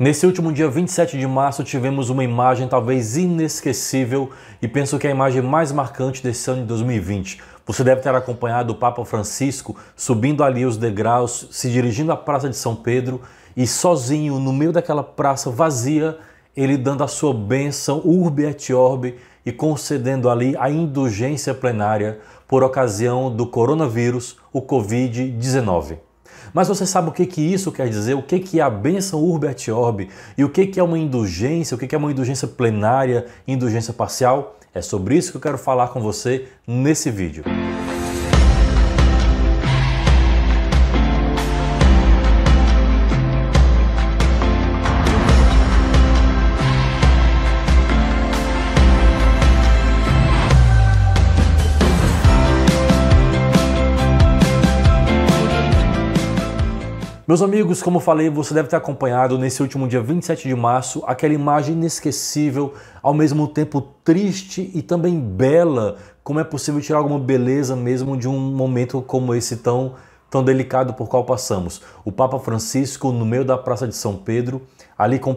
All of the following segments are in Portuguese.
Nesse último dia 27 de março tivemos uma imagem talvez inesquecível e penso que é a imagem mais marcante desse ano de 2020. Você deve ter acompanhado o Papa Francisco subindo ali os degraus, se dirigindo à Praça de São Pedro e sozinho no meio daquela praça vazia, ele dando a sua bênção Urbi et Orbi e concedendo ali a indulgência plenária por ocasião do coronavírus, o Covid-19. Mas você sabe o que isso quer dizer? O que é a bênção Urbi et Orbi? E o que é uma indulgência? O que é uma indulgência plenária, indulgência parcial? É sobre isso que eu quero falar com você nesse vídeo. Meus amigos, como falei, você deve ter acompanhado nesse último dia 27 de março aquela imagem inesquecível, ao mesmo tempo triste e também bela. Como é possível tirar alguma beleza mesmo de um momento como esse tão delicado por qual passamos? O Papa Francisco no meio da Praça de São Pedro, ali com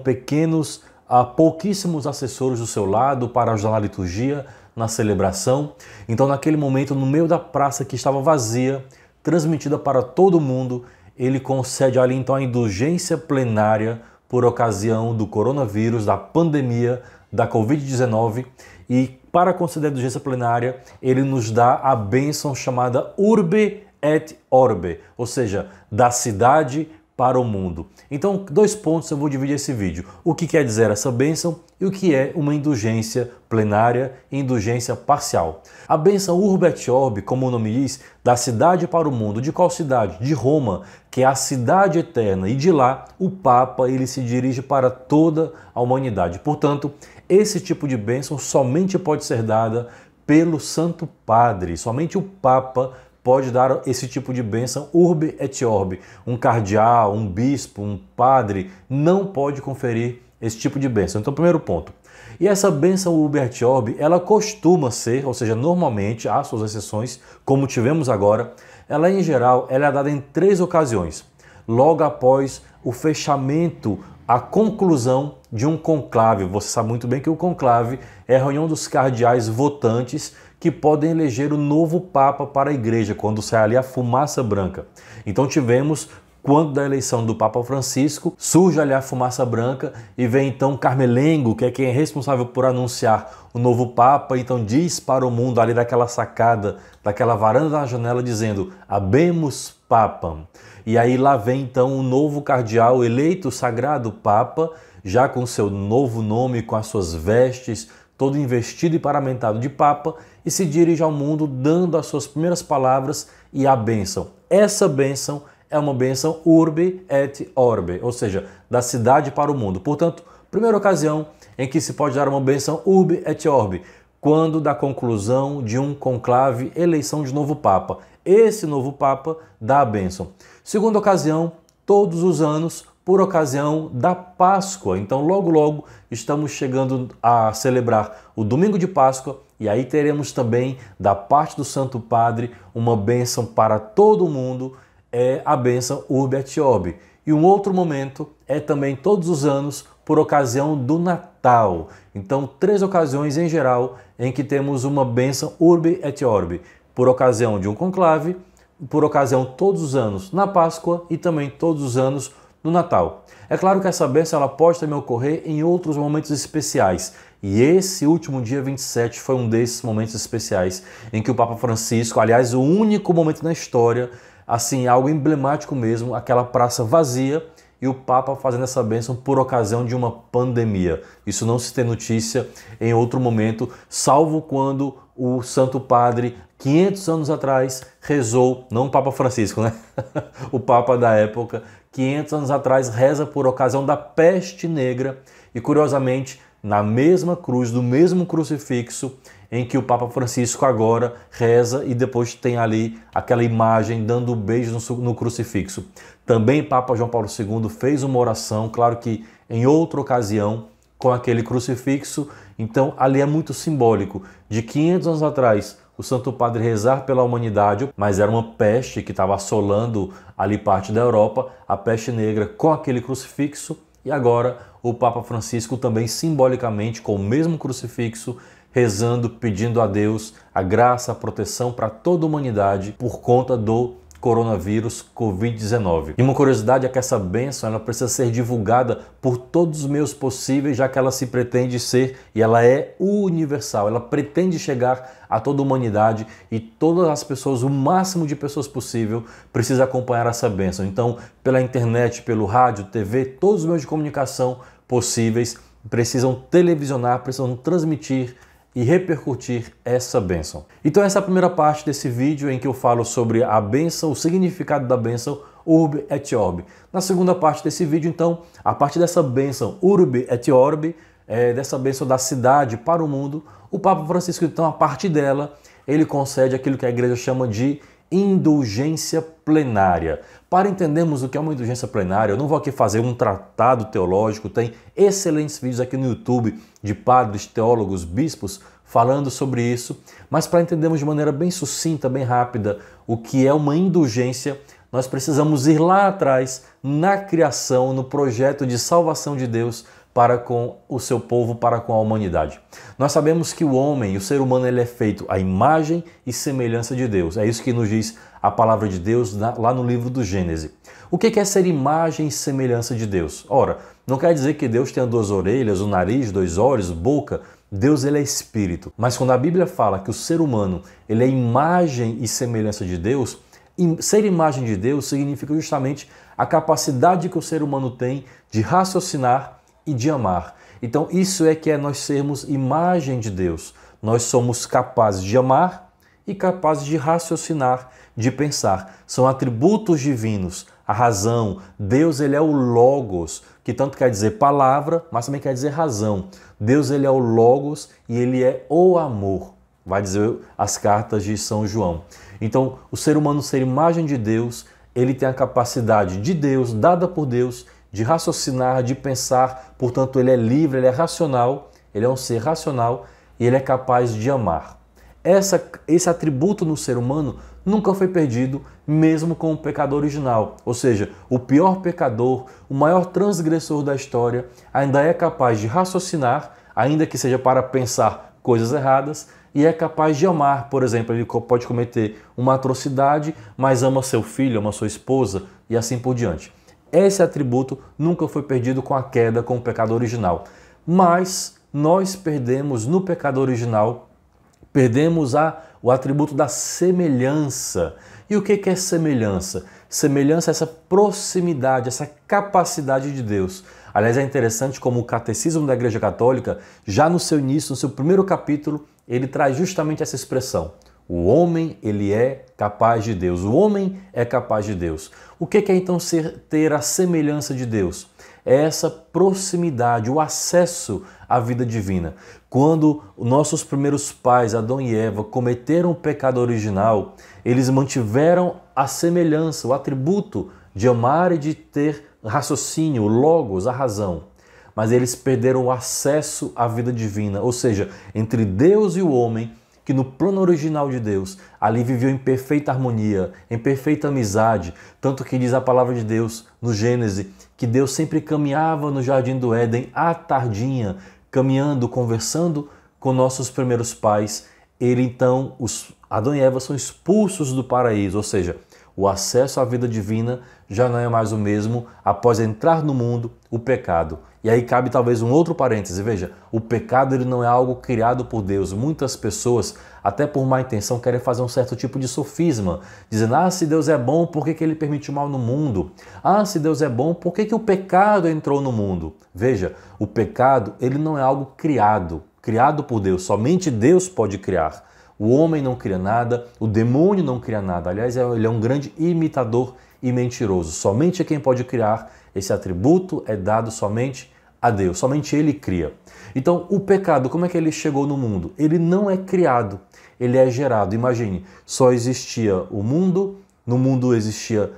pouquíssimos assessores do seu lado para ajudar na liturgia, na celebração. Então naquele momento, no meio da praça que estava vazia, transmitida para todo mundo, ele concede ali então a indulgência plenária por ocasião do coronavírus, da pandemia, da Covid-19, e para conceder a indulgência plenária, ele nos dá a bênção chamada Urbi et Orbi, ou seja, da cidade para o mundo. Então, 2 pontos eu vou dividir esse vídeo. O que quer dizer essa bênção e o que é uma indulgência plenária e indulgência parcial. A bênção Urbi et Orbi, como o nome diz, da cidade para o mundo. De qual cidade? De Roma, que é a cidade eterna. E de lá, o Papa ele se dirige para toda a humanidade. Portanto, esse tipo de bênção somente pode ser dada pelo Santo Padre. Somente o Papa pode dar esse tipo de bênção Urbi et Orbi. Um cardeal, um bispo, um padre não pode conferir esse tipo de bênção. Então, primeiro ponto. E essa bênção Urbi et Orbi, ela costuma ser, ou seja, normalmente, há suas exceções, como tivemos agora, ela em geral ela é dada em 3 ocasiões. Logo após o fechamento, a conclusão de um conclave. Você sabe muito bem que o conclave é a reunião dos cardeais votantes que podem eleger o novo Papa para a Igreja, quando sai ali a fumaça branca. Então tivemos, quando da eleição do Papa Francisco, surge ali a fumaça branca e vem então Carmelengo, que é quem é responsável por anunciar o novo Papa, então diz para o mundo ali daquela sacada, daquela varanda da janela, dizendo Habemus Papam. E aí lá vem então o novo cardeal eleito sagrado Papa, já com seu novo nome, com as suas vestes, todo investido e paramentado de Papa, e se dirige ao mundo dando as suas primeiras palavras e a bênção. Essa bênção é uma bênção Urbi et Orbi, ou seja, da cidade para o mundo. Portanto, primeira ocasião em que se pode dar uma bênção Urbi et Orbi, quando da conclusão de um conclave, eleição de novo Papa. Esse novo Papa dá a bênção. Segunda ocasião, todos os anos, por ocasião da Páscoa. Então, logo estamos chegando a celebrar o domingo de Páscoa e aí teremos também, da parte do Santo Padre, uma bênção para todo mundo, é a bênção Urbi et Orbi. E um outro momento é também todos os anos, por ocasião do Natal. Então, 3 ocasiões em geral em que temos uma bênção Urbi et Orbi. Por ocasião de um conclave, por ocasião todos os anos na Páscoa e também todos os anos no Natal. É claro que essa bênção ela pode também ocorrer em outros momentos especiais. E esse último dia 27 foi um desses momentos especiais em que o Papa Francisco, aliás, o único momento na história, assim, algo emblemático mesmo, aquela praça vazia e o Papa fazendo essa bênção por ocasião de uma pandemia. Isso não se tem notícia em outro momento, salvo quando o Santo Padre, 500 anos atrás, rezou, não o Papa Francisco, né? O Papa da época, 500 anos atrás, reza por ocasião da peste negra e, curiosamente, na mesma cruz, do mesmo crucifixo em que o Papa Francisco agora reza e depois tem ali aquela imagem dando um beijo no crucifixo. Também Papa João Paulo II fez uma oração, claro que em outra ocasião, com aquele crucifixo. Então ali é muito simbólico. De 500 anos atrás, o Santo Padre rezar pela humanidade, mas era uma peste que estava assolando ali parte da Europa, a peste negra com aquele crucifixo. E agora o Papa Francisco também simbolicamente, com o mesmo crucifixo, rezando, pedindo a Deus a graça, a proteção para toda a humanidade por conta do coronavírus Covid-19. E uma curiosidade é que essa bênção ela precisa ser divulgada por todos os meios possíveis, já que ela se pretende ser, e ela é universal, ela pretende chegar a toda a humanidade e todas as pessoas, o máximo de pessoas possível, precisa acompanhar essa bênção. Então, pela internet, pelo rádio, TV, todos os meios de comunicação possíveis precisam televisionar, precisam transmitir e repercutir essa bênção. Então essa é a primeira parte desse vídeo em que eu falo sobre a bênção, o significado da bênção Urbi et Orbi. Na segunda parte desse vídeo, então, a partir dessa bênção Urbi et Orbi, dessa bênção da cidade para o mundo, o Papa Francisco, então, a partir dela, ele concede aquilo que a igreja chama de indulgência plenária. Para entendermos o que é uma indulgência plenária, eu não vou aqui fazer um tratado teológico, tem excelentes vídeos aqui no YouTube de padres, teólogos, bispos falando sobre isso, mas para entendermos de maneira bem sucinta, bem rápida, o que é uma indulgência, nós precisamos ir lá atrás, na criação, no projeto de salvação de Deus para com o seu povo, para com a humanidade. Nós sabemos que o homem, o ser humano, ele é feito à imagem e semelhança de Deus. É isso que nos diz a palavra de Deus lá no livro do Gênesis. O que é ser imagem e semelhança de Deus? Ora, não quer dizer que Deus tenha duas orelhas, um nariz, dois olhos, boca. Deus ele é espírito. Mas quando a Bíblia fala que o ser humano ele é imagem e semelhança de Deus, ser imagem de Deus significa justamente a capacidade que o ser humano tem de raciocinar e de amar. Então isso é que é nós sermos imagem de Deus. Nós somos capazes de amar e capazes de raciocinar, de pensar. São atributos divinos, a razão. Deus ele é o Logos, que tanto quer dizer palavra, mas também quer dizer razão. Deus ele é o Logos e ele é o amor, vai dizer as cartas de São João. Então o ser humano ser imagem de Deus, ele tem a capacidade de Deus, dada por Deus, de raciocinar, de pensar, portanto ele é livre, ele é racional, ele é um ser racional e ele é capaz de amar. Esse atributo no ser humano nunca foi perdido, mesmo com o pecado original. Ou seja, o pior pecador, o maior transgressor da história, ainda é capaz de raciocinar, ainda que seja para pensar coisas erradas, e é capaz de amar. Por exemplo, ele pode cometer uma atrocidade, mas ama seu filho, ama sua esposa e assim por diante. Esse atributo nunca foi perdido com a queda, com o pecado original. Mas nós perdemos no pecado original, perdemos o atributo da semelhança. E o que é semelhança? Semelhança é essa proximidade, essa capacidade de Deus. Aliás, é interessante como o Catecismo da Igreja Católica, já no seu início, no seu primeiro capítulo, ele traz justamente essa expressão. O homem, ele é capaz de Deus. O homem é capaz de Deus. O que é então ter a semelhança de Deus? É essa proximidade, o acesso à vida divina. Quando nossos primeiros pais, Adão e Eva, cometeram o pecado original, eles mantiveram a semelhança, o atributo de amar e de ter raciocínio, o logos, a razão. Mas eles perderam o acesso à vida divina, ou seja, entre Deus e o homem, que no plano original de Deus, ali viveu em perfeita harmonia, em perfeita amizade, tanto que diz a palavra de Deus no Gênesis, que Deus sempre caminhava no jardim do Éden à tardinha, caminhando, conversando com nossos primeiros pais. Então, Adão e Eva são expulsos do paraíso, ou seja, o acesso à vida divina já não é mais o mesmo após entrar no mundo o pecado. E aí cabe talvez um outro parêntese. Veja, o pecado ele não é algo criado por Deus. Muitas pessoas, até por má intenção, querem fazer um certo tipo de sofisma, dizendo, se Deus é bom, por que ele permitiu mal no mundo? Se Deus é bom, por que o pecado entrou no mundo? Veja, o pecado ele não é algo criado por Deus. Somente Deus pode criar. O homem não cria nada, o demônio não cria nada. Aliás, ele é um grande imitador e mentiroso. Somente quem pode criar esse atributo é dado somente a Deus. Somente Ele cria. Então, o pecado, como é que ele chegou no mundo? Ele não é criado, ele é gerado. Imagine, só existia o mundo, no mundo existia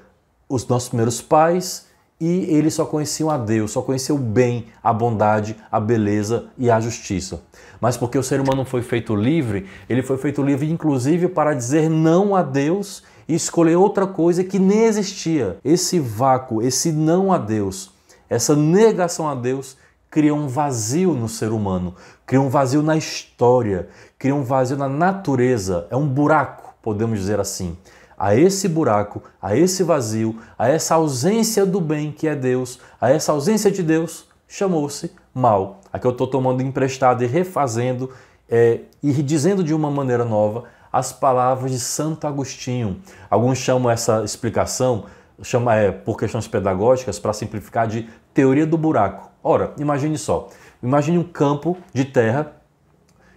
os nossos primeiros pais e eles só conheciam a Deus, só conheciam o bem, a bondade, a beleza e a justiça. Mas porque o ser humano foi feito livre, ele foi feito livre inclusive para dizer não a Deus e escolher outra coisa que nem existia. Esse vácuo, esse não a Deus, essa negação a Deus cria um vazio no ser humano, cria um vazio na história, cria um vazio na natureza, é um buraco, podemos dizer assim. A esse buraco, a esse vazio, a essa ausência do bem que é Deus, a essa ausência de Deus, chamou-se mal. Aqui eu estou tomando emprestado e refazendo e dizendo de uma maneira nova as palavras de Santo Agostinho. Alguns chamam essa explicação, por questões pedagógicas, para simplificar, de teoria do buraco. Ora, imagine só, imagine um campo de terra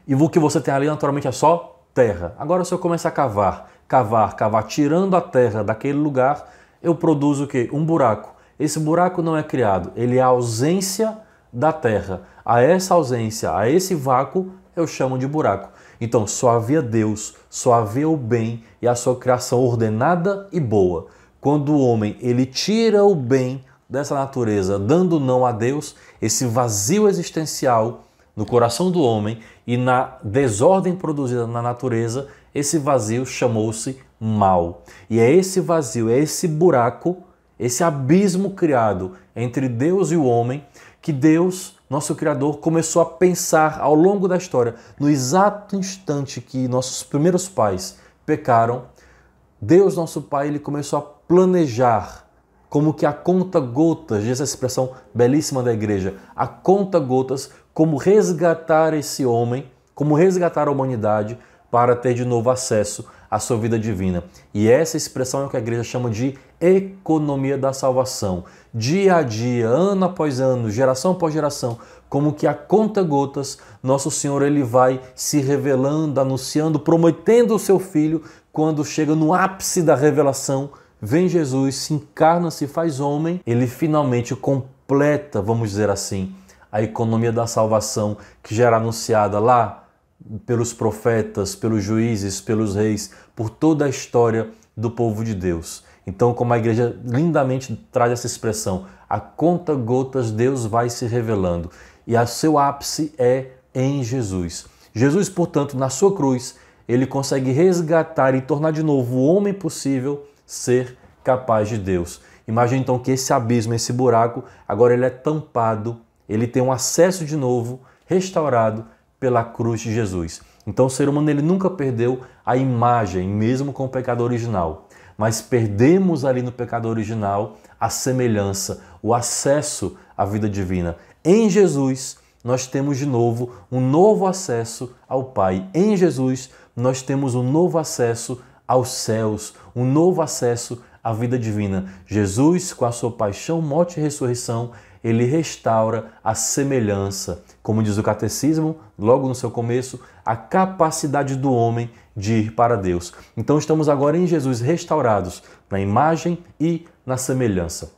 e o que você tem ali naturalmente é só terra. Agora se eu começar a cavar, tirando a terra daquele lugar, eu produzo o quê? Um buraco. Esse buraco não é criado, ele é a ausência da terra. A essa ausência, a esse vácuo, eu chamo de buraco. Então só havia Deus, só havia o bem e a sua criação ordenada e boa. Quando o homem ele tira o bem dessa natureza, dando não a Deus, esse vazio existencial no coração do homem e na desordem produzida na natureza, esse vazio chamou-se mal. E é esse vazio, é esse buraco, esse abismo criado entre Deus e o homem, que Deus, nosso Criador, começou a pensar ao longo da história. No exato instante que nossos primeiros pais pecaram, Deus, nosso Pai, ele começou a planejar como que a conta-gotas, diz essa expressão belíssima da igreja, a conta-gotas, como resgatar esse homem, como resgatar a humanidade para ter de novo acesso à sua vida divina. E essa expressão é o que a igreja chama de economia da salvação. Dia a dia, ano após ano, geração após geração, como que a conta-gotas, nosso Senhor ele vai se revelando, anunciando, prometendo o seu Filho, quando chega no ápice da revelação, vem Jesus, se encarna, se faz homem, ele finalmente completa, vamos dizer assim, a economia da salvação que já era anunciada lá pelos profetas, pelos juízes, pelos reis, por toda a história do povo de Deus. Então, como a igreja lindamente traz essa expressão, a conta-gotas Deus vai se revelando e o seu ápice é em Jesus. Jesus, portanto, na sua cruz, ele consegue resgatar e tornar de novo o homem possível ser capaz de Deus. Imagine então que esse abismo, esse buraco, agora ele é tampado, ele tem um acesso de novo, restaurado pela cruz de Jesus. Então o ser humano ele nunca perdeu a imagem, mesmo com o pecado original. Mas perdemos ali no pecado original a semelhança, o acesso à vida divina. Em Jesus, nós temos de novo um novo acesso ao Pai. Em Jesus, nós temos um novo acesso aos céus, um novo acesso à vida divina. Jesus, com a sua paixão, morte e ressurreição, ele restaura a semelhança, como diz o catecismo, logo no seu começo, a capacidade do homem de ir para Deus. Então estamos agora em Jesus restaurados na imagem e na semelhança.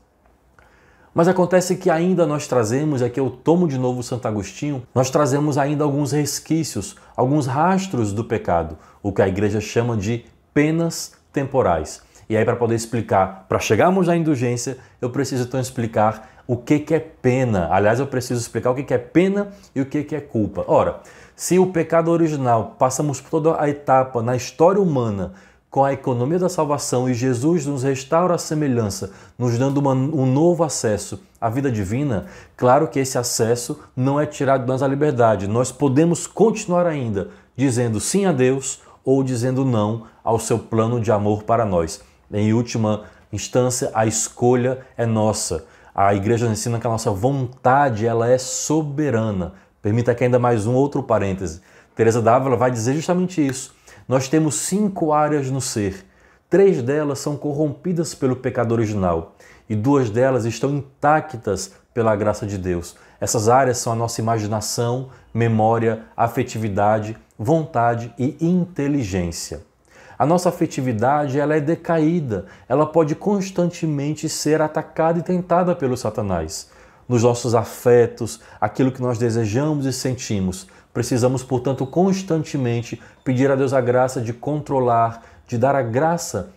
Mas acontece que ainda nós trazemos, aqui eu tomo de novo Santo Agostinho, nós trazemos ainda alguns resquícios, alguns rastros do pecado, o que a igreja chama de penas temporais. E aí para poder explicar, para chegarmos à indulgência, eu preciso então explicar o que é pena. Aliás, eu preciso explicar o que é pena e o que é culpa. Ora, se o pecado original, passamos por toda a etapa na história humana com a economia da salvação e Jesus nos restaura a semelhança, nos dando um novo acesso à vida divina, claro que esse acesso não é tirado de nós a liberdade. Nós podemos continuar ainda dizendo sim a Deus ou dizendo não ao seu plano de amor para nós. Em última instância, a escolha é nossa. A igreja nos ensina que a nossa vontade ela é soberana. Permita aqui ainda mais um outro parêntese. Teresa d'Ávila vai dizer justamente isso. Nós temos 5 áreas no ser. 3 delas são corrompidas pelo pecado original e 2 delas estão intactas pela graça de Deus. Essas áreas são a nossa imaginação, memória, afetividade, vontade e inteligência. A nossa afetividade ela é decaída, ela pode constantemente ser atacada e tentada pelo Satanás. Nos nossos afetos, aquilo que nós desejamos e sentimos, precisamos, portanto, constantemente pedir a Deus a graça de controlar, de dar a graça,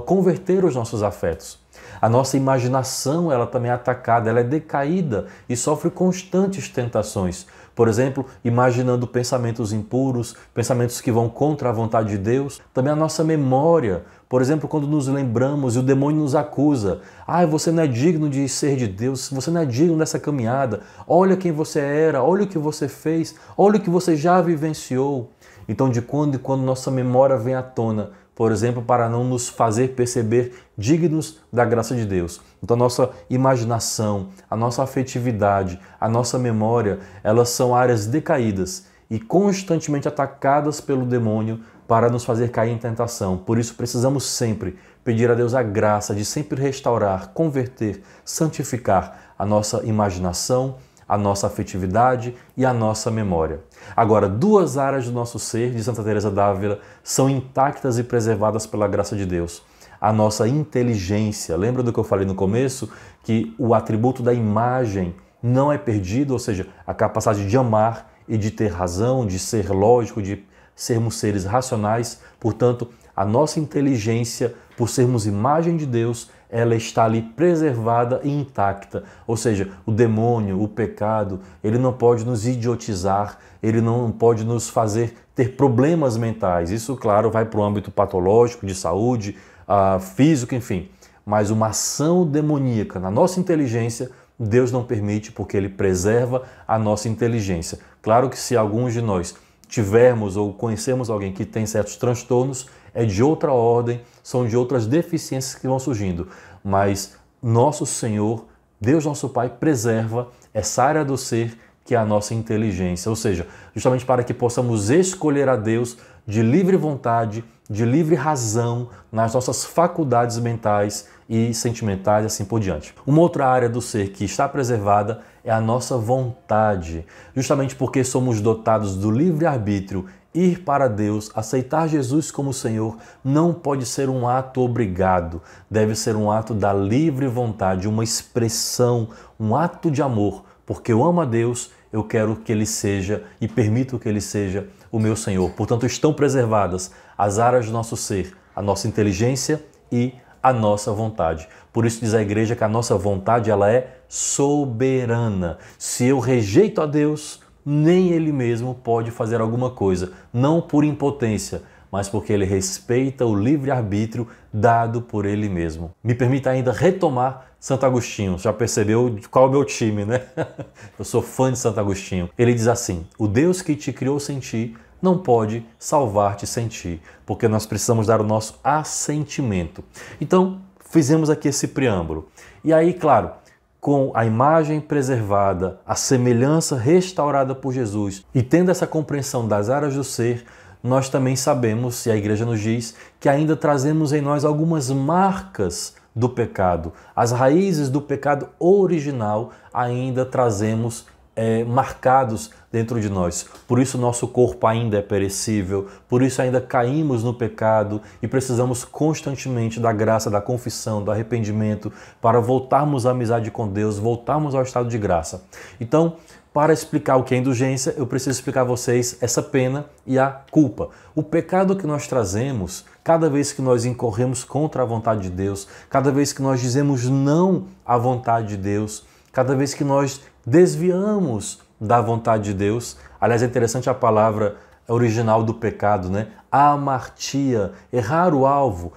converter os nossos afetos. A nossa imaginação, ela também é atacada, ela é decaída e sofre constantes tentações. Por exemplo, imaginando pensamentos impuros, pensamentos que vão contra a vontade de Deus. Também a nossa memória, por exemplo, quando nos lembramos e o demônio nos acusa. Você não é digno de ser de Deus, você não é digno dessa caminhada. Olha quem você era, olha o que você fez, olha o que você já vivenciou. Então, de quando em quando nossa memória vem à tona, por exemplo, para não nos fazer perceber dignos da graça de Deus. Então, a nossa imaginação, a nossa afetividade, a nossa memória, elas são áreas decaídas e constantemente atacadas pelo demônio para nos fazer cair em tentação. Por isso, precisamos sempre pedir a Deus a graça de sempre restaurar, converter, santificar a nossa imaginação, a nossa afetividade e a nossa memória. Agora, duas áreas do nosso ser, de Santa Teresa d'Ávila, são intactas e preservadas pela graça de Deus. A nossa inteligência. Lembra do que eu falei no começo? Que o atributo da imagem não é perdido, ou seja, a capacidade de amar e de ter razão, de ser lógico, de sermos seres racionais. Portanto, a nossa inteligência, por sermos imagem de Deus, ela está ali preservada e intacta. Ou seja, o demônio, o pecado, ele não pode nos idiotizar, ele não pode nos fazer ter problemas mentais. Isso, claro, vai para o âmbito patológico, de saúde, físico, enfim. Mas uma ação demoníaca na nossa inteligência, Deus não permite, porque Ele preserva a nossa inteligência. Claro que se alguns de nós tivermos ou conhecermos alguém que tem certos transtornos, é de outra ordem, são de outras deficiências que vão surgindo. Mas nosso Senhor, Deus nosso Pai, preserva essa área do ser que é a nossa inteligência. Ou seja, justamente para que possamos escolher a Deus de livre vontade, de livre razão, nas nossas faculdades mentais e sentimentais e assim por diante. Uma outra área do ser que está preservada é a nossa vontade. Justamente porque somos dotados do livre-arbítrio, ir para Deus, aceitar Jesus como Senhor, não pode ser um ato obrigado, deve ser um ato da livre vontade, uma expressão, um ato de amor, porque eu amo a Deus, eu quero que Ele seja e permito que Ele seja o meu Senhor. Portanto, estão preservadas as áreas do nosso ser, a nossa inteligência e a nossa vontade. Por isso diz a Igreja que a nossa vontade ela é soberana. Se eu rejeito a Deus, nem Ele mesmo pode fazer alguma coisa, não por impotência, mas porque Ele respeita o livre-arbítrio dado por Ele mesmo. Me permita ainda retomar Santo Agostinho. Já percebeu qual é o meu time, né? Eu sou fã de Santo Agostinho. Ele diz assim: o Deus que te criou sem ti não pode salvar-te sem ti, porque nós precisamos dar o nosso assentimento. Então, fizemos aqui esse preâmbulo. E aí, claro, com a imagem preservada, a semelhança restaurada por Jesus e tendo essa compreensão das áreas do ser, nós também sabemos, e a Igreja nos diz, que ainda trazemos em nós algumas marcas do pecado. As raízes do pecado original ainda trazemos marcados dentro de nós. Por isso nosso corpo ainda é perecível, por isso ainda caímos no pecado e precisamos constantemente da graça, da confissão, do arrependimento para voltarmos à amizade com Deus, voltarmos ao estado de graça. Então, para explicar o que é indulgência, eu preciso explicar a vocês essa pena e a culpa. O pecado que nós trazemos, cada vez que nós incorremos contra a vontade de Deus, cada vez que nós dizemos não à vontade de Deus, cada vez que nós desviamos da vontade de Deus. Aliás, é interessante a palavra original do pecado, né? Amartia, errar o alvo.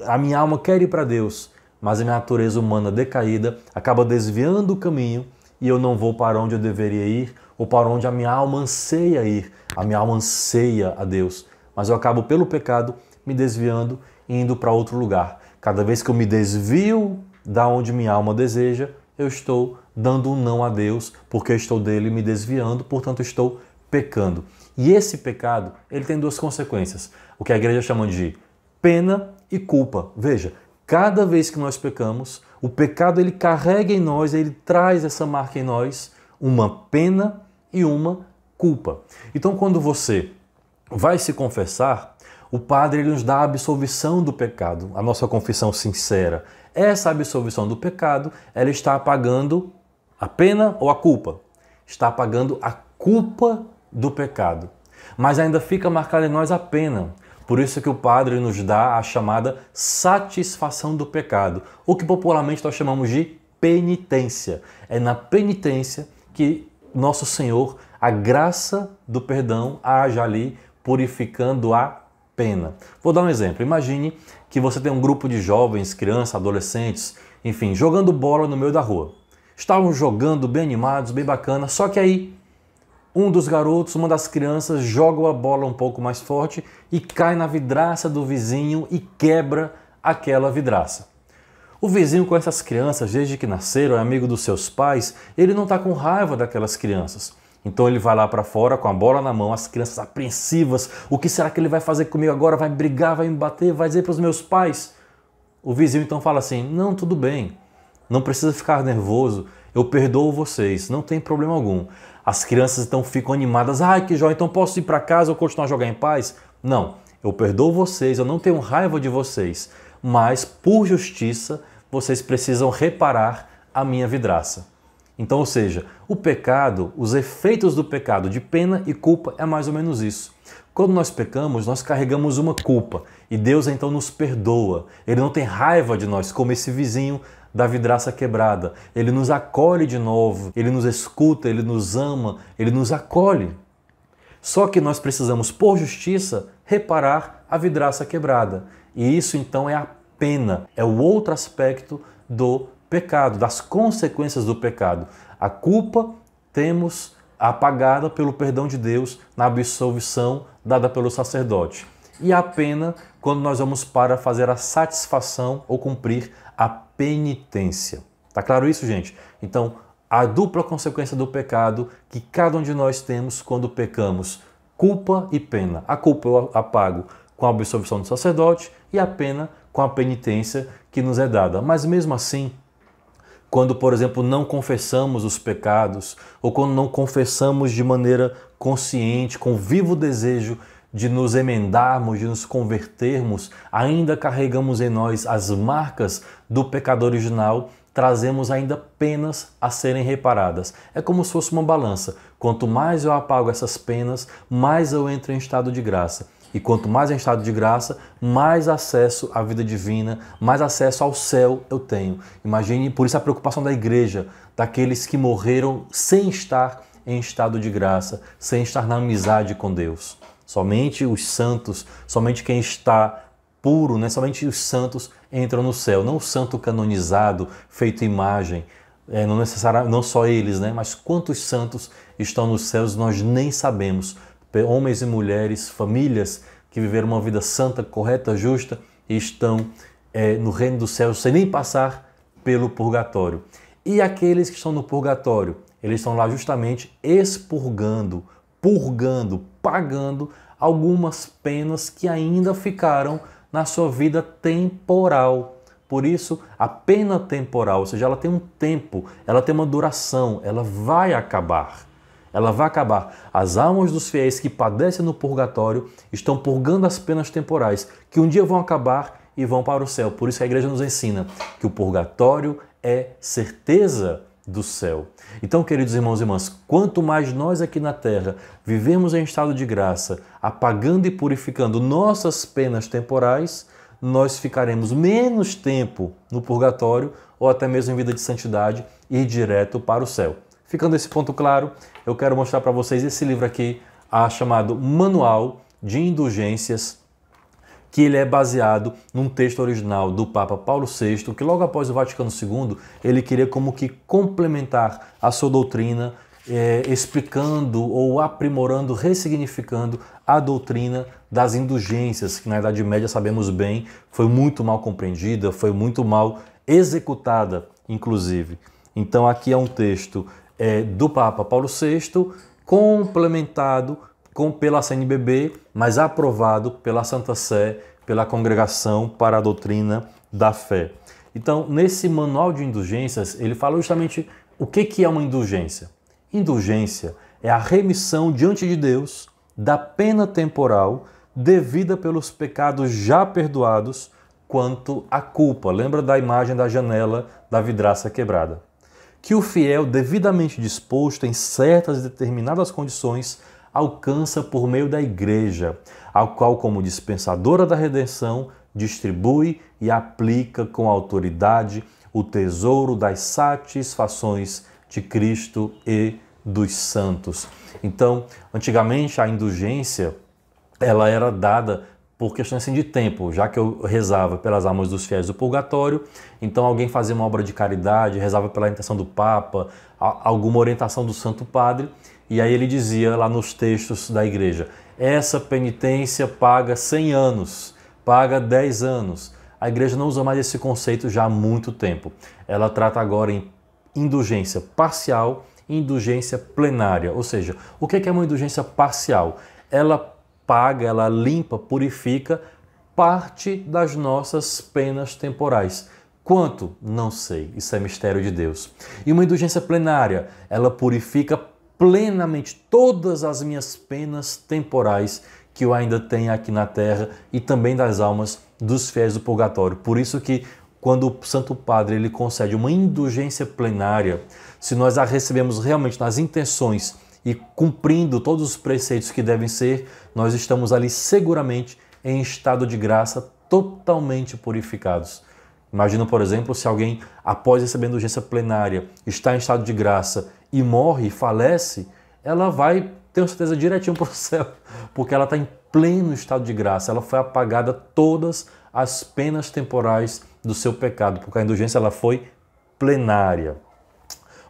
A minha alma quer ir para Deus, mas a minha natureza humana decaída acaba desviando o caminho e eu não vou para onde eu deveria ir ou para onde a minha alma anseia ir. A minha alma anseia a Deus, mas eu acabo pelo pecado me desviando e indo para outro lugar. Cada vez que eu me desvio da onde minha alma deseja, eu estou dando um não a Deus, porque eu estou dele me desviando, portanto estou pecando. E esse pecado, ele tem duas consequências, o que a Igreja chama de pena e culpa. Veja, cada vez que nós pecamos, o pecado ele carrega em nós, ele traz essa marca em nós, uma pena e uma culpa. Então quando você vai se confessar, o padre ele nos dá a absolvição do pecado, a nossa confissão sincera. Essa absolvição do pecado, ela está apagando a pena ou a culpa? Está apagando a culpa do pecado. Mas ainda fica marcada em nós a pena. Por isso que o padre nos dá a chamada satisfação do pecado, o que popularmente nós chamamos de penitência. É na penitência que nosso Senhor, a graça do perdão, age ali, purificando a pena. Vou dar um exemplo. Imagine que você tem um grupo de jovens, crianças, adolescentes, enfim, jogando bola no meio da rua. Estavam jogando bem animados, bem bacana, só que aí um dos garotos, uma das crianças, joga a bola um pouco mais forte e cai na vidraça do vizinho e quebra aquela vidraça. O vizinho com essas crianças, desde que nasceram, é amigo dos seus pais, ele não está com raiva daquelas crianças. Então ele vai lá para fora com a bola na mão, as crianças apreensivas. O que será que ele vai fazer comigo agora? Vai brigar, vai me bater, vai dizer para os meus pais? O vizinho então fala assim, não, tudo bem, não precisa ficar nervoso, eu perdoo vocês, não tem problema algum. As crianças então ficam animadas, ai que joia, então posso ir para casa ou continuar a jogar em paz? Não, eu perdoo vocês, eu não tenho raiva de vocês, mas por justiça vocês precisam reparar a minha vidraça. Então, ou seja, o pecado, os efeitos do pecado de pena e culpa é mais ou menos isso. Quando nós pecamos, nós carregamos uma culpa e Deus então nos perdoa. Ele não tem raiva de nós, como esse vizinho da vidraça quebrada. Ele nos acolhe de novo, ele nos escuta, ele nos ama, ele nos acolhe. Só que nós precisamos, por justiça, reparar a vidraça quebrada. E isso então é a pena, é o outro aspecto do pecado, das consequências do pecado. A culpa temos apagada pelo perdão de Deus na absolvição dada pelo sacerdote. E a pena quando nós vamos para fazer a satisfação ou cumprir a penitência. Tá claro isso, gente? Então, a dupla consequência do pecado que cada um de nós temos quando pecamos, culpa e pena. A culpa eu apago com a absolvição do sacerdote e a pena com a penitência que nos é dada. Mas mesmo assim, quando, por exemplo, não confessamos os pecados ou quando não confessamos de maneira consciente, com vivo desejo de nos emendarmos, de nos convertermos, ainda carregamos em nós as marcas do pecado original, trazemos ainda penas a serem reparadas. É como se fosse uma balança. Quanto mais eu apago essas penas, mais eu entro em estado de graça. E quanto mais em estado de graça, mais acesso à vida divina, mais acesso ao céu eu tenho. Imagine, por isso a preocupação da igreja, daqueles que morreram sem estar em estado de graça, sem estar na amizade com Deus. Somente os santos, somente quem está puro, né? Somente os santos entram no céu, não o santo canonizado, feito imagem, não só eles, né? Mas quantos santos estão nos céus nós nem sabemos. Homens e mulheres, famílias que viveram uma vida santa, correta, justa e estão no reino dos céus sem nem passar pelo purgatório. E aqueles que estão no purgatório, eles estão lá justamente expurgando, purgando, pagando algumas penas que ainda ficaram na sua vida temporal. Por isso, a pena temporal, ou seja, ela tem um tempo, ela tem uma duração, ela vai acabar. Ela vai acabar. As almas dos fiéis que padecem no purgatório estão purgando as penas temporais, que um dia vão acabar e vão para o céu. Por isso que a igreja nos ensina que o purgatório é certeza do céu. Então, queridos irmãos e irmãs, quanto mais nós aqui na terra vivemos em estado de graça, apagando e purificando nossas penas temporais, nós ficaremos menos tempo no purgatório ou até mesmo em vida de santidade e ir direto para o céu. Ficando esse ponto claro, eu quero mostrar para vocês esse livro aqui, chamado Manual de Indulgências, que ele é baseado num texto original do Papa Paulo VI, que logo após o Vaticano II, ele queria como que complementar a sua doutrina, explicando ou aprimorando, ressignificando a doutrina das indulgências, que na Idade Média, sabemos bem, foi muito mal compreendida, foi muito mal executada, inclusive. Então aqui é um texto do Papa Paulo VI, complementado pela CNBB, mas aprovado pela Santa Sé, pela Congregação para a Doutrina da Fé. Então, nesse manual de indulgências, ele fala justamente o que é uma indulgência. Indulgência é a remissão diante de Deus da pena temporal devida pelos pecados já perdoados quanto à culpa. Lembra da imagem da janela da vidraça quebrada? Que o fiel, devidamente disposto em certas e determinadas condições, alcança por meio da Igreja, a qual, como dispensadora da redenção, distribui e aplica com autoridade o tesouro das satisfações de Cristo e dos santos. Então, antigamente a indulgência ela era dada por questões assim, de tempo, já que eu rezava pelas almas dos fiéis do purgatório, então alguém fazia uma obra de caridade, rezava pela intenção do Papa, alguma orientação do Santo Padre, e aí ele dizia lá nos textos da igreja, essa penitência paga 100 anos, paga 10 anos. A igreja não usa mais esse conceito já há muito tempo. Ela trata agora em indulgência parcial e indulgência plenária, ou seja, o que é uma indulgência parcial? Ela paga, ela limpa, purifica parte das nossas penas temporais. Quanto? Não sei, isso é mistério de Deus. E uma indulgência plenária, ela purifica plenamente todas as minhas penas temporais que eu ainda tenho aqui na terra e também das almas dos fiéis do purgatório. Por isso que quando o Santo Padre ele concede uma indulgência plenária, se nós a recebemos realmente nas intenções e cumprindo todos os preceitos que devem ser, nós estamos ali seguramente em estado de graça totalmente purificados. Imagina, por exemplo, se alguém, após receber a indulgência plenária, está em estado de graça e morre, falece, ela vai, tenho certeza, direitinho para o céu, porque ela está em pleno estado de graça, ela foi apagada todas as penas temporais do seu pecado, porque a indulgência ela foi plenária.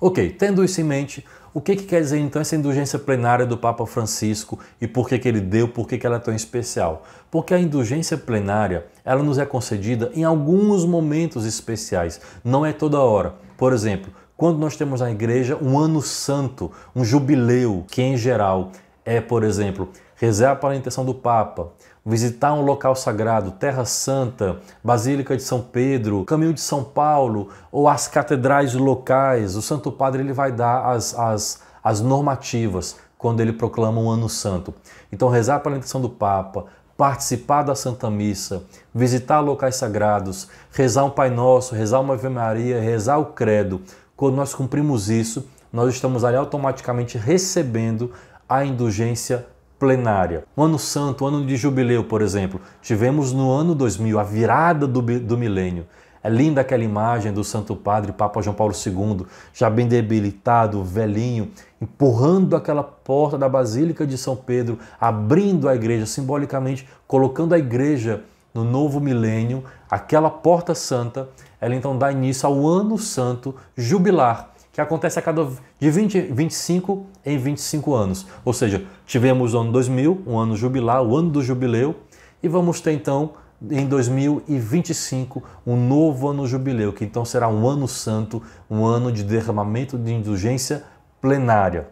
Ok, tendo isso em mente, o que quer dizer então essa indulgência plenária do Papa Francisco e por que ele deu, por que ela é tão especial? Porque a indulgência plenária, ela nos é concedida em alguns momentos especiais, não é toda hora. Por exemplo, quando nós temos na igreja um ano santo, um jubileu, que em geral é, por exemplo, rezar para a intenção do Papa, visitar um local sagrado, Terra Santa, Basílica de São Pedro, Caminho de São Paulo ou as catedrais locais, o Santo Padre ele vai dar as normativas quando ele proclama um ano santo. Então rezar para a intenção do Papa, participar da Santa Missa, visitar locais sagrados, rezar um Pai Nosso, rezar uma Ave Maria, rezar o Credo. Quando nós cumprimos isso, nós estamos ali automaticamente recebendo a indulgência plenária. O ano santo, o ano de jubileu, por exemplo, tivemos no ano 2000, a virada do milênio. É linda aquela imagem do Santo Padre, Papa João Paulo II, já bem debilitado, velhinho, empurrando aquela porta da Basílica de São Pedro, abrindo a igreja, simbolicamente colocando a igreja no novo milênio, aquela porta santa, ela então dá início ao ano santo jubilar, que acontece a cada de 25 em 25 anos. Ou seja, tivemos o ano 2000, um ano jubilar, o ano do jubileu, e vamos ter então em 2025 um novo ano jubileu, que então será um ano santo, um ano de derramamento de indulgência plenária.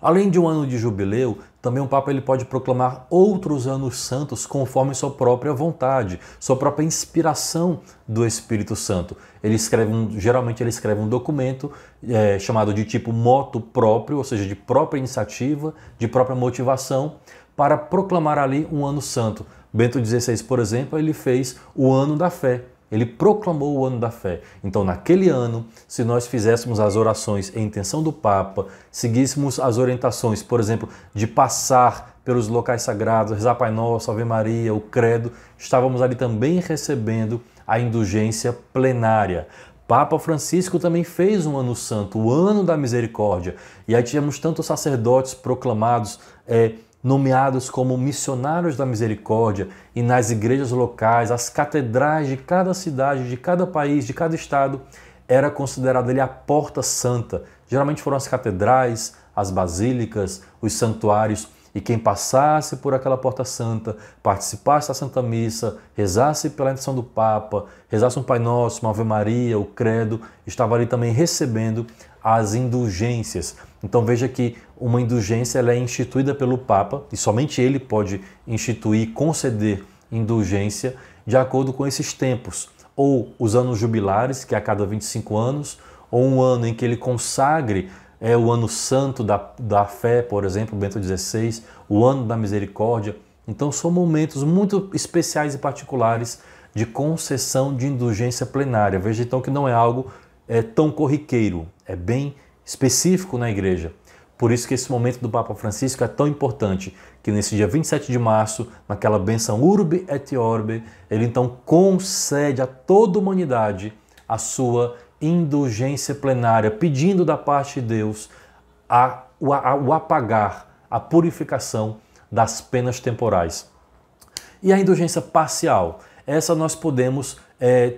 Além de um ano de jubileu, também o Papa ele pode proclamar outros anos santos conforme sua própria vontade, sua própria inspiração do Espírito Santo. Geralmente ele escreve um documento chamado de tipo motu próprio, ou seja, de própria iniciativa, de própria motivação, para proclamar ali um ano santo. Bento XVI, por exemplo, ele fez o ano da fé. Ele proclamou o ano da fé. Então, naquele ano, se nós fizéssemos as orações em intenção do Papa, seguíssemos as orientações, por exemplo, de passar pelos locais sagrados, rezar Pai Nosso, Ave Maria, o Credo, estávamos ali também recebendo a indulgência plenária. Papa Francisco também fez um ano santo, o ano da misericórdia. E aí tivemos tantos sacerdotes proclamados, nomeados como missionários da misericórdia, e nas igrejas locais, as catedrais de cada cidade, de cada país, de cada estado, era considerada ali a porta santa. Geralmente foram as catedrais, as basílicas, os santuários, e quem passasse por aquela porta santa, participasse da Santa Missa, rezasse pela intenção do Papa, rezasse um Pai Nosso, uma Ave Maria, o Credo, estava ali também recebendo as indulgências. Então veja que uma indulgência ela é instituída pelo Papa, e somente ele pode instituir e conceder indulgência de acordo com esses tempos, ou os anos jubilares, que é a cada 25 anos, ou um ano em que ele consagre o ano santo da fé, por exemplo, Bento XVI, o ano da misericórdia. Então são momentos muito especiais e particulares de concessão de indulgência plenária. Veja então que não é algo tão corriqueiro, é bem específico na igreja. Por isso que esse momento do Papa Francisco é tão importante, que nesse dia 27 de março, naquela bênção Urbi et Orbi, ele então concede a toda a humanidade a sua indulgência plenária, pedindo da parte de Deus o apagar, a purificação das penas temporais. E a indulgência parcial? Essa nós podemos,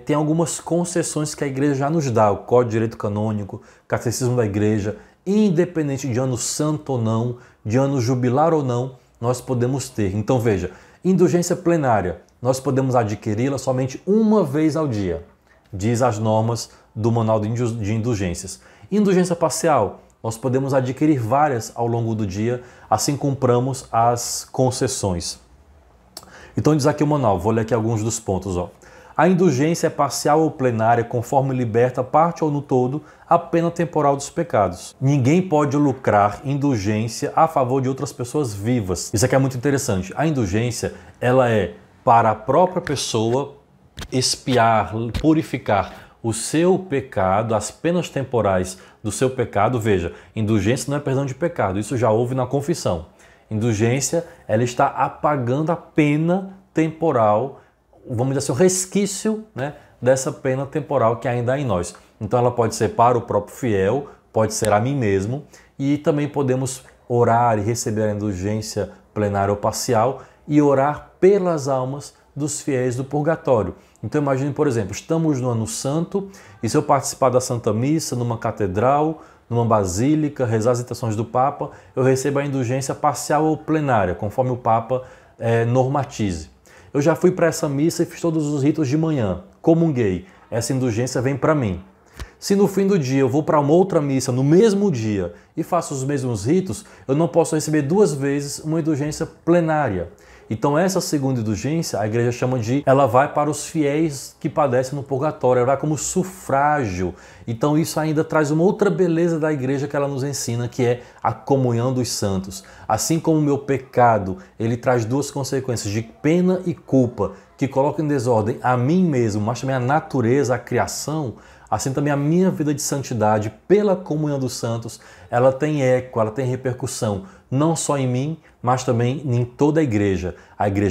tem algumas concessões que a Igreja já nos dá, o Código de Direito Canônico, Catecismo da Igreja, independente de ano santo ou não, de ano jubilar ou não, nós podemos ter. Então veja, indulgência plenária, nós podemos adquiri-la somente uma vez ao dia, diz as normas do Manual de Indulgências. Indulgência parcial, nós podemos adquirir várias ao longo do dia, assim cumpramos as concessões. Então diz aqui o manual, vou ler aqui alguns dos pontos. A indulgência é parcial ou plenária, conforme liberta parte ou no todo a pena temporal dos pecados. Ninguém pode lucrar indulgência a favor de outras pessoas vivas. Isso aqui é muito interessante. A indulgência, ela é para a própria pessoa expiar, purificar o seu pecado, as penas temporais do seu pecado. Veja, indulgência não é perdão de pecado, isso já houve na confissão. Indulgência, ela está apagando a pena temporal, vamos dizer assim, o resquício, né, dessa pena temporal que ainda há em nós. Então ela pode ser para o próprio fiel, pode ser a mim mesmo, e também podemos orar e receber a indulgência plenária ou parcial e orar pelas almas dos fiéis do purgatório. Então imagine, por exemplo, estamos no Ano Santo e se eu participar da Santa Missa numa catedral, numa basílica, rezar as intenções do Papa, eu recebo a indulgência parcial ou plenária, conforme o Papa normatize. Eu já fui para essa missa e fiz todos os ritos de manhã, comunguei, essa indulgência vem para mim. Se no fim do dia eu vou para uma outra missa no mesmo dia e faço os mesmos ritos, eu não posso receber duas vezes uma indulgência plenária. Então essa segunda indulgência, a Igreja chama de, ela vai para os fiéis que padecem no purgatório, ela vai como sufrágio. Então isso ainda traz uma outra beleza da Igreja que ela nos ensina, que é a comunhão dos santos. Assim como o meu pecado, ele traz duas consequências de pena e culpa, que colocam em desordem a mim mesmo, mas também a natureza, a criação, assim também a minha vida de santidade pela comunhão dos santos, ela tem eco, ela tem repercussão, não só em mim, mas também em toda a igreja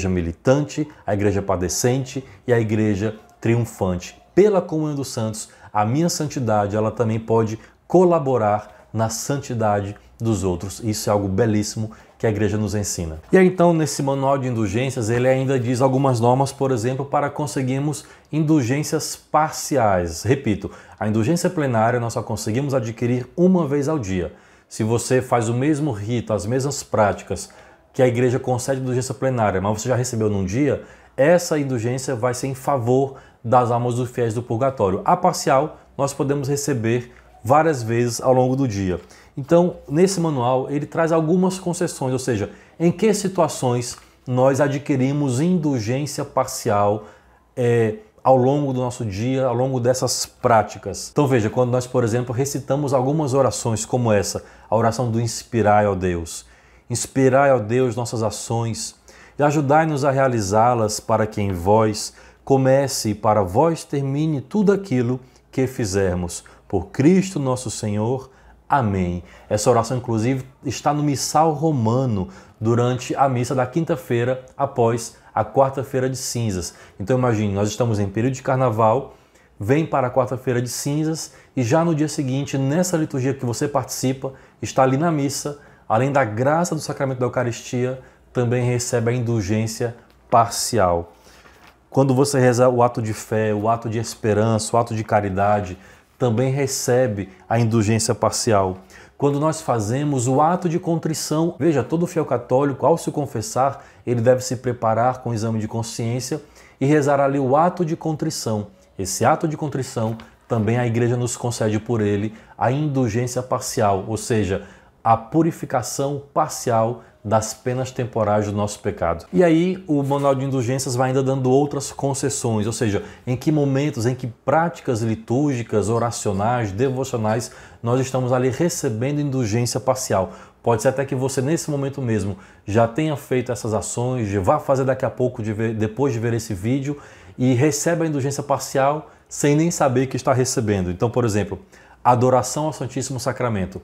militante, a igreja padecente e a igreja triunfante. Pela comunhão dos santos, a minha santidade, ela também pode colaborar na santidade dos outros. Isso é algo belíssimo que a igreja nos ensina. E aí então, nesse manual de indulgências, ele ainda diz algumas normas, por exemplo, para conseguirmos indulgências parciais. Repito, a indulgência plenária nós só conseguimos adquirir uma vez ao dia. Se você faz o mesmo rito, as mesmas práticas que a igreja concede indulgência plenária, mas você já recebeu num dia, essa indulgência vai ser em favor das almas dos fiéis do purgatório. A parcial, nós podemos receber várias vezes ao longo do dia. Então, nesse manual, ele traz algumas concessões, ou seja, em que situações nós adquirimos indulgência parcial ao longo do nosso dia, ao longo dessas práticas. Então veja, quando nós, por exemplo, recitamos algumas orações como essa, a oração do Inspirai, ó Deus. Inspirai, ó Deus, nossas ações e ajudai-nos a realizá-las para que em vós comece e para vós termine tudo aquilo que fizermos. Por Cristo nosso Senhor. Amém. Essa oração, inclusive, está no Missal Romano, durante a missa da quinta-feira, após a quarta-feira de cinzas. Então imagine, nós estamos em período de carnaval, vem para a quarta-feira de cinzas e já no dia seguinte, nessa liturgia que você participa, está ali na missa, além da graça do sacramento da Eucaristia, também recebe a indulgência parcial. Quando você reza o ato de fé, o ato de esperança, o ato de caridade, também recebe a indulgência parcial. Quando nós fazemos o ato de contrição, veja, todo fiel católico, ao se confessar, ele deve se preparar com o exame de consciência e rezar ali o ato de contrição. Esse ato de contrição, também a igreja nos concede por ele a indulgência parcial, ou seja, a purificação parcial das penas temporais do nosso pecado. E aí o manual de indulgências vai ainda dando outras concessões, ou seja, em que momentos, em que práticas litúrgicas, oracionais, devocionais, nós estamos ali recebendo indulgência parcial. Pode ser até que você nesse momento mesmo já tenha feito essas ações, já vá fazer daqui a pouco, depois de ver esse vídeo, e recebe a indulgência parcial sem nem saber que está recebendo. Então, por exemplo, adoração ao Santíssimo Sacramento.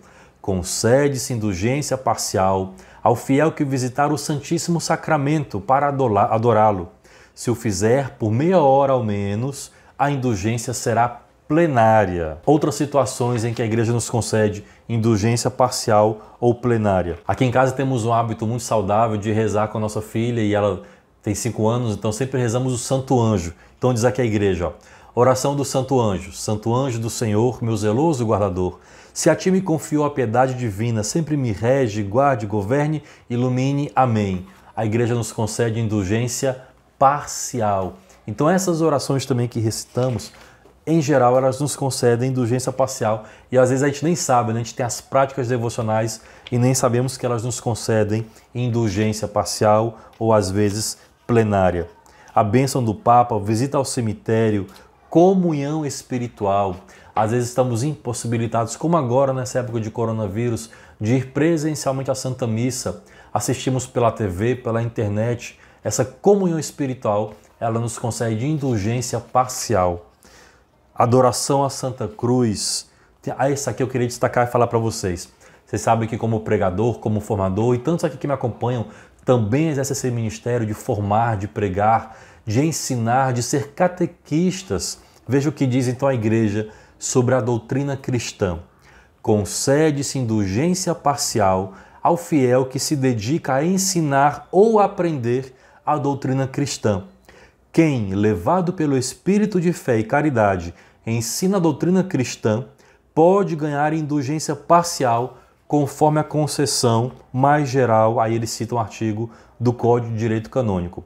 Concede-se indulgência parcial ao fiel que visitar o Santíssimo Sacramento para adorá-lo. Se o fizer por meia hora ao menos, a indulgência será plenária. Outras situações em que a igreja nos concede indulgência parcial ou plenária. Aqui em casa temos um hábito muito saudável de rezar com a nossa filha, e ela tem 5 anos, então sempre rezamos o Santo Anjo. Então diz aqui a igreja, ó, oração do Santo Anjo. Santo Anjo do Senhor, meu zeloso guardador, se a ti me confiou a piedade divina, sempre me rege, guarde, governe, ilumine. Amém. A igreja nos concede indulgência parcial. Então essas orações também que recitamos, em geral, elas nos concedem indulgência parcial, e às vezes a gente nem sabe, né? A gente tem as práticas devocionais e nem sabemos que elas nos concedem indulgência parcial ou às vezes plenária. A bênção do Papa, visita ao cemitério, comunhão espiritual. Às vezes estamos impossibilitados, como agora nessa época de coronavírus, de ir presencialmente à Santa Missa. Assistimos pela TV, pela internet. Essa comunhão espiritual, ela nos concede indulgência parcial. Adoração à Santa Cruz. Isso aqui eu queria destacar e falar para vocês. Vocês sabem que como pregador, como formador, e tantos aqui que me acompanham, também exerce esse ministério de formar, de pregar, de ensinar, de ser catequistas. Veja o que diz então a igreja sobre a doutrina cristã. Concede-se indulgência parcial ao fiel que se dedica a ensinar ou aprender a doutrina cristã. Quem, levado pelo espírito de fé e caridade, ensina a doutrina cristã, pode ganhar indulgência parcial conforme a concessão mais geral, aí ele cita um artigo do Código de Direito Canônico.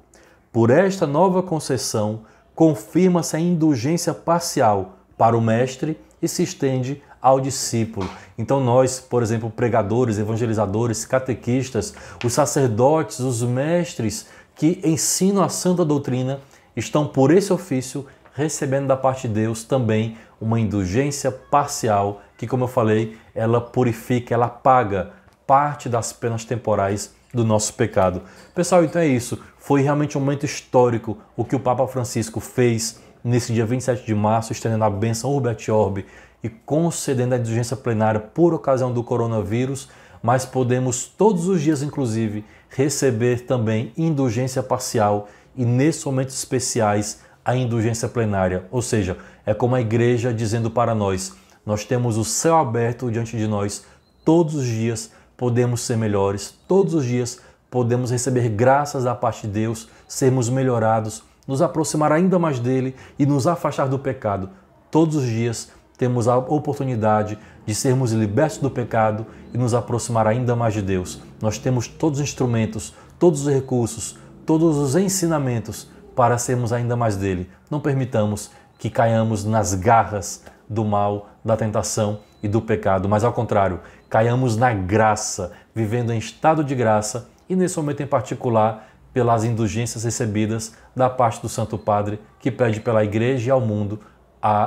Por esta nova concessão, confirma-se a indulgência parcial para o mestre e se estende ao discípulo. Então nós, por exemplo, pregadores, evangelizadores, catequistas, os sacerdotes, os mestres que ensinam a santa doutrina, estão por esse ofício recebendo da parte de Deus também uma indulgência parcial que, como eu falei, ela purifica, ela apaga parte das penas temporais do nosso pecado. Pessoal, então é isso. Foi realmente um momento histórico o que o Papa Francisco fez nesse dia 27 de março, estendendo a bênção Urbi et Orbi e concedendo a indulgência plenária por ocasião do coronavírus, mas podemos todos os dias, inclusive, receber também indulgência parcial e, nesses momentos especiais, a indulgência plenária. Ou seja, é como a igreja dizendo para nós, nós temos o céu aberto diante de nós, todos os dias podemos ser melhores, todos os dias podemos receber graças da parte de Deus, sermos melhorados, nos aproximar ainda mais dele e nos afastar do pecado. Todos os dias temos a oportunidade de sermos libertos do pecado e nos aproximar ainda mais de Deus. Nós temos todos os instrumentos, todos os recursos, todos os ensinamentos para sermos ainda mais dele. Não permitamos que caiamos nas garras do mal, da tentação e do pecado, mas ao contrário, caiamos na graça, vivendo em estado de graça e nesse momento em particular pelas indulgências recebidas da parte do Santo Padre, que pede pela igreja e ao mundo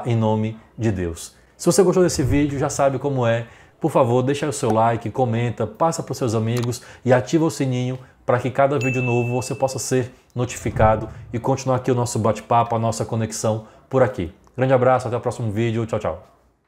em nome de Deus. Se você gostou desse vídeo, já sabe como é. Por favor, deixa aí o seu like, comenta, passa para os seus amigos e ativa o sininho para que cada vídeo novo você possa ser notificado e continuar aqui o nosso bate-papo, a nossa conexão por aqui. Grande abraço, até o próximo vídeo. Tchau, tchau.